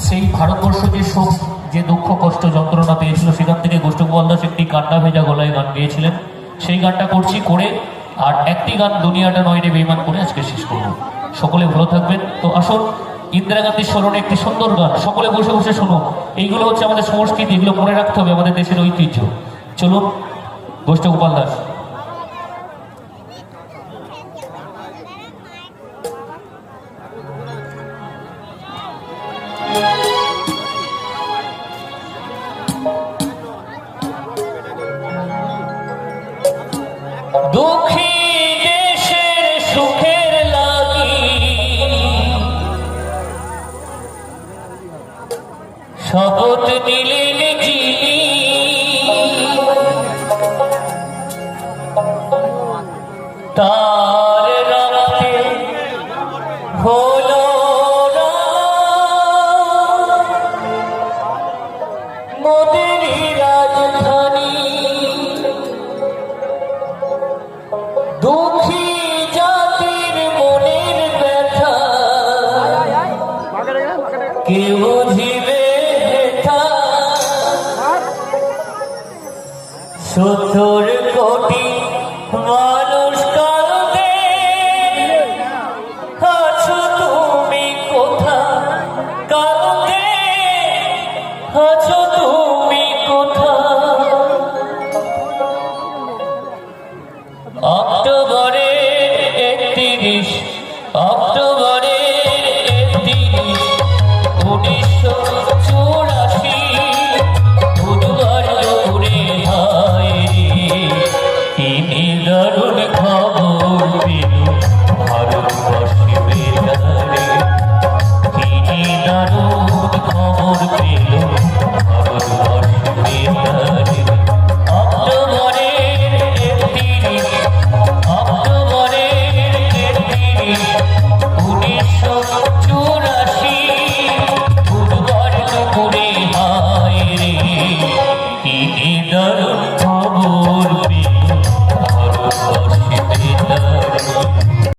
সেই ভারতবর্ষ যে শোক, যে দুঃখ কষ্ট যন্ত্রণা পেয়েছিল, সেখান থেকে গোষ্ঠগোপাল দাস একটি কান্না ভেজা গলায় গান গেয়েছিলেন। সেই গানটা করছি, করে আর একটি গান দুনিয়াটা নয় রে বেঈমান করে আজকে শেষ করব। সকলে ভালো থাকবেন। তো আসুন, ইন্দিরা গান্ধীর স্মরণে একটি সুন্দর গান সকলে বসে বসে শুনো। এইগুলো হচ্ছে আমাদের সংস্কৃতি, এগুলো মনে রাখতে হবে, আমাদের দেশের ঐতিহ্য। চলুন, গোষ্ঠগোপাল দাস। দুঃখী দেশের সুখের লাগি শপথ নিলেন যিনি, তার রাতে হলো মোদের রাজধানী। দুঃখী জাতির মনের ব্যথা কেউ বুঝিবে